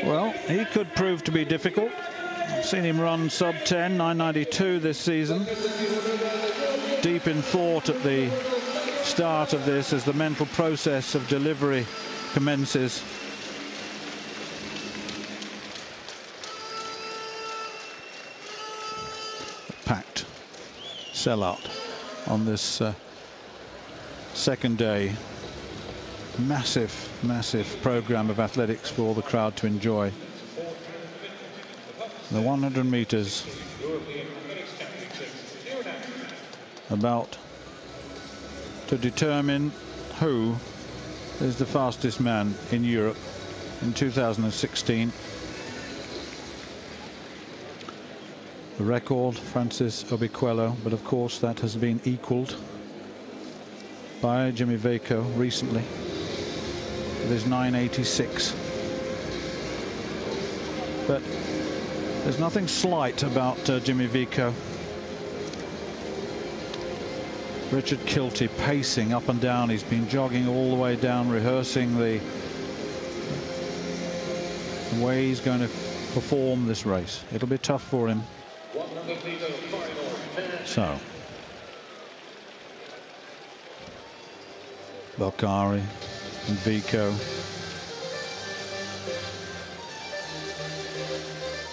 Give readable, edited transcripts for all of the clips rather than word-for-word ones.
Well, he could prove to be difficult. I've seen him run sub 10, 992 this season. Deep in thought at the start of this as the mental process of delivery commences. Packed sellout on this second day. Massive program of athletics for the crowd to enjoy. The 100 meters about to determine who is the fastest man in Europe in 2016. The record, Francis Obiquelo, but of course that has been equaled by Jimmy Vaco recently with his 986. But there's nothing slight about Jimmy Vico. Richard Kilty pacing up and down. He's been jogging all the way down, rehearsing the way he's going to perform this race. It'll be tough for him. So, Bokhari and Vico.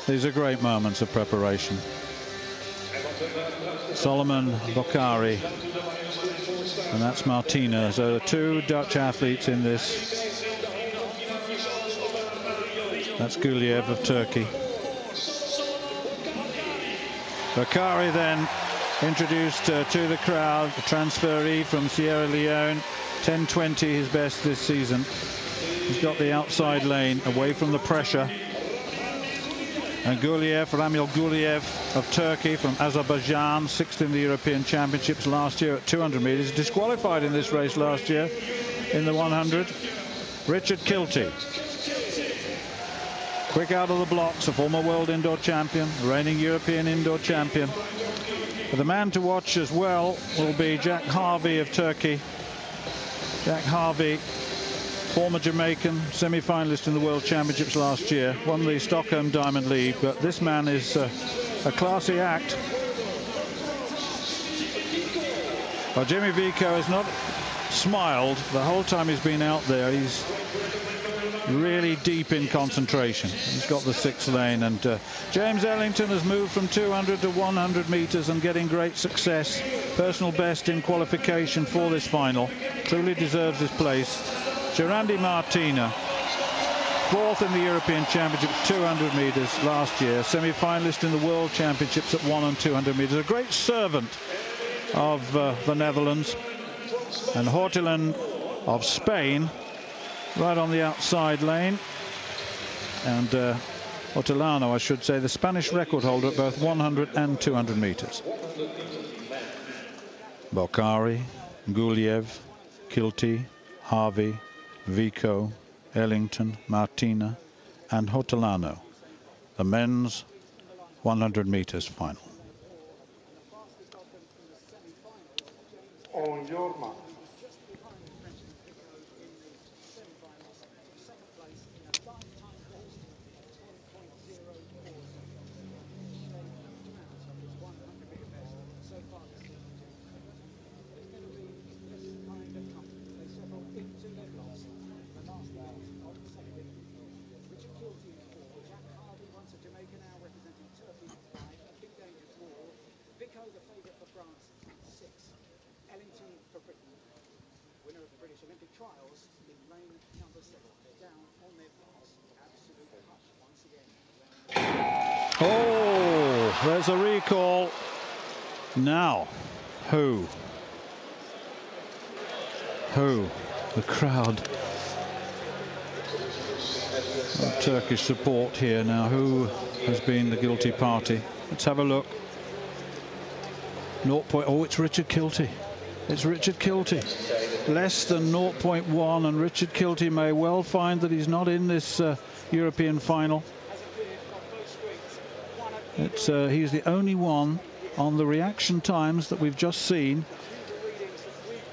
These are great moments of preparation. Solomon, Bokhari, and that's Martina. So the two Dutch athletes in this. That's Guliev of Turkey. Bokhari then introduced to the crowd, a transferee from Sierra Leone, 10:20 his best this season. He's got the outside lane away from the pressure. And Guliev, Ramil Guliev of Turkey from Azerbaijan, sixth in the European Championships last year at 200 meters, disqualified in this race last year in the 100. Richard Kilty, quick out of the blocks, a former world indoor champion, reigning European indoor champion. But the man to watch as well will be Jack Harvey of Turkey. Jack Harvey, former Jamaican, semi-finalist in the World Championships last year, won the Stockholm Diamond League, but this man is a classy act. Well, Jimmy Vico has not smiled the whole time he's been out there. He's really deep in concentration. He's got the sixth lane, and James Ellington has moved from 200 to 100 meters and getting great success. Personal best in qualification for this final. Truly deserves his place. Churandy Martina, fourth in the European Championships, 200 meters last year, semi-finalist in the World Championships at 100 and 200 meters. A great servant of the Netherlands. And Hortilan of Spain, right on the outside lane. And Hortilano, I should say, the Spanish record holder at both 100 and 200 meters. Bokhari, Guliev, Kilty, Harvey, Vico, Ellington, Martina and Hortilano, the men's 100 meters final. On your mark. Oh, there's a recall. Now, who? The crowd. Turkish support here now. Who has been the guilty party? Let's have a look. 0. Oh, it's Richard Kilty. It's Richard Kilty. Less than 0.1, and Richard Kilty may well find that he's not in this European final. He's the only one on the reaction times that we've just seen.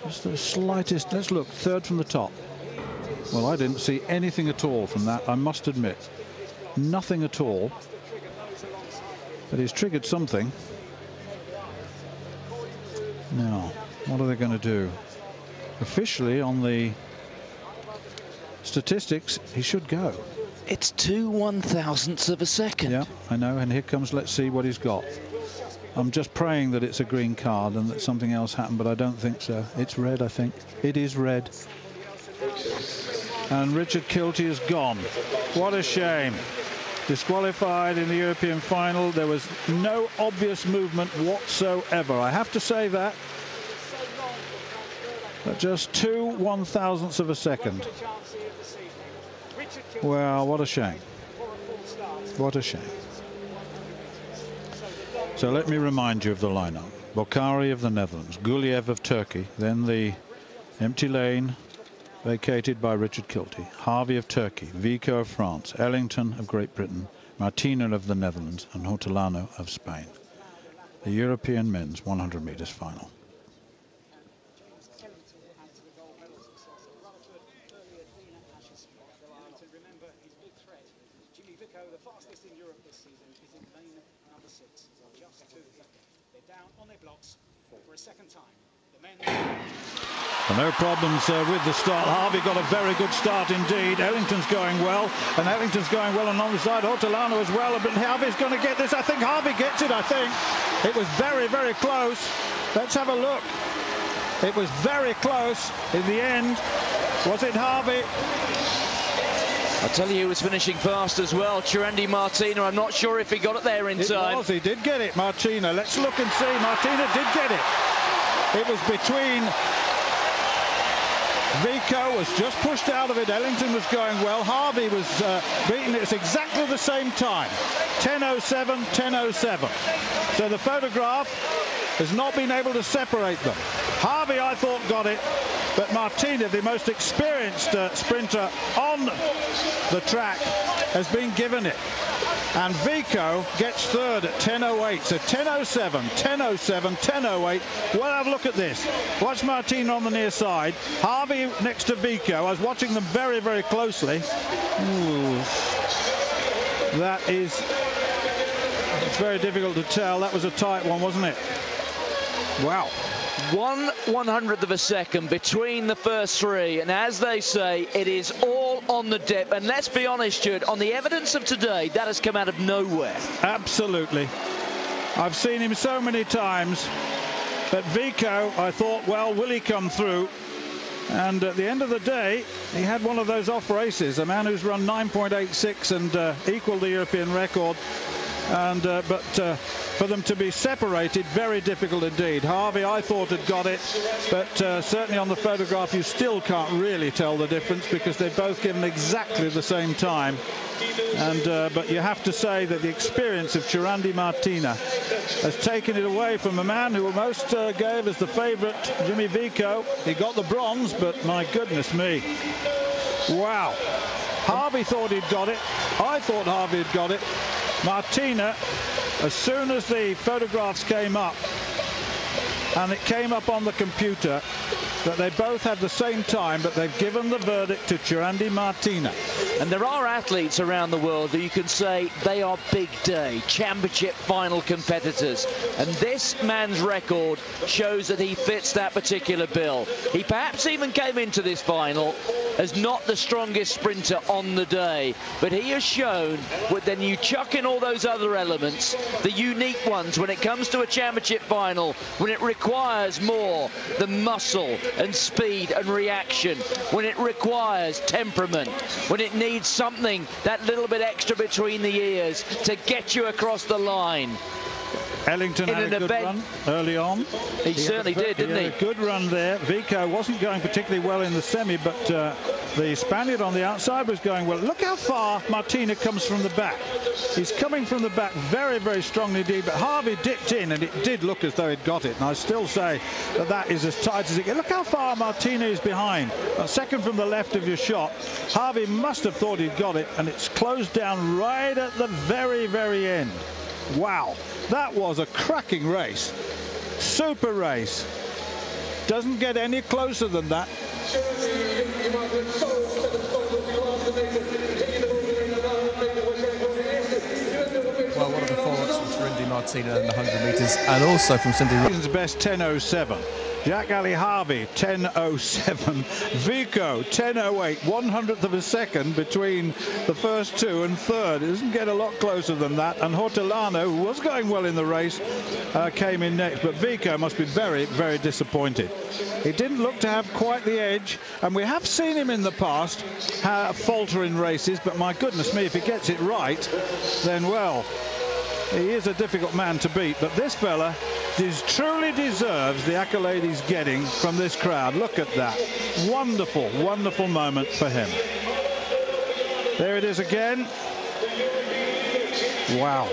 Just the slightest. Let's look, third from the top. Well, I didn't see anything at all from that, I must admit. nothing at all. But he's triggered something. Now, what are they going to do? Officially, on the statistics, he should go. It's 2 1,000ths of a second. Yeah, I know. And here comes, let's see what he's got. I'm just praying that it's a green card and that something else happened, but I don't think so. It's red, I think. It is red. And Richard Kilty is gone. What a shame. Disqualified in the European final. There was no obvious movement whatsoever. I have to say that. But just 2 1,000ths of a second. Well, what a shame. What a shame. So let me remind you of the lineup. Bokhari of the Netherlands, Guliev of Turkey, then the empty lane vacated by Richard Kilty, Harvey of Turkey, Vico of France, Ellington of Great Britain, Martina of the Netherlands, and Hortolano of Spain. The European men's 100 meters final. Well, no problems with the start. Harvey got a very good start indeed. Ellington's going well, and Ellington's going well, and on the side Hortolano as well. But Harvey's going to get this. I think Harvey gets it. I think it was very, very close. Let's have a look. It was very close in the end. Was it Harvey? I'll tell you, he was finishing fast as well. Churandy Martina, I'm not sure if he got it there in time. It was, he did get it, Martina. Let's look and see. Martina did get it. It was between... Vico was just pushed out of it. Ellington was going well. Harvey was beaten. It's exactly the same time. 10:07, 10:07. So the photograph has not been able to separate them. Harvey, I thought, got it. But Martina, the most experienced sprinter on the track, has been given it. And Vico gets third at 10:08. So 10:07, 10:07, 10:08. Well, have a look at this. Watch Martina on the near side. Harvey next to Vico. I was watching them very, very closely. Ooh. That is... It's very difficult to tell. That was a tight one, wasn't it? Wow. 1 100th of a second between the first three, and as they say, it is all on the dip. And let's be honest, Stuart, on the evidence of today, that has come out of nowhere. Absolutely. I've seen him so many times, but Vico, I thought, well, will he come through? And at the end of the day, he had one of those off races, a man who's run 9.86 and equalled the European record. And but for them to be separated, very difficult indeed. Harvey, I thought, had got it, but certainly on the photograph you still can't really tell the difference because they've both given exactly the same time. And but you have to say that the experience of Churandy Martina has taken it away from a man who most gave as the favourite, Jimmy Vico. He got the bronze, but my goodness me. Wow. Harvey thought he'd got it. I thought Harvey had got it. Martina, as soon as the photographs came up, and it came up on the computer that they both had the same time, but they've given the verdict to Churandy Martina. And there are athletes around the world who you can say they are big day, championship final competitors. And this man's record shows that he fits that particular bill. He perhaps even came into this final as not the strongest sprinter on the day, but he has shown that then you chuck in all those other elements, the unique ones, when it comes to a championship final, when it requires more than muscle and speed and reaction, when it requires temperament, when it needs something that little bit extra between the ears to get you across the line. Ellington had a good run early on. He certainly did, didn't he? A good run there. Vico wasn't going particularly well in the semi, but the Spaniard on the outside was going well. Look how far Martina comes from the back. He's coming from the back very, very strongly indeed, but Harvey dipped in, and it did look as though he'd got it. And I still say that that is as tight as it gets. Look how far Martina is behind. A second from the left of your shot. Harvey must have thought he'd got it, and it's closed down right at the very, very end. Wow, that was a cracking race. Super race. Doesn't get any closer than that. Martina in the 100 metres, and also from Cindy. Season's best 10:07. Jack Ali Harvey 10:07. Vico 10:08. 100th of a second between the first two and third. It doesn't get a lot closer than that. And Hortolano, who was going well in the race, came in next. But Vico must be very, very disappointed. He didn't look to have quite the edge, and we have seen him in the past falter in races. But my goodness me, if he gets it right, then well, he is a difficult man to beat. But this fella truly deserves the accolade he's getting from this crowd. Look at that. Wonderful, wonderful moment for him. There it is again. Wow.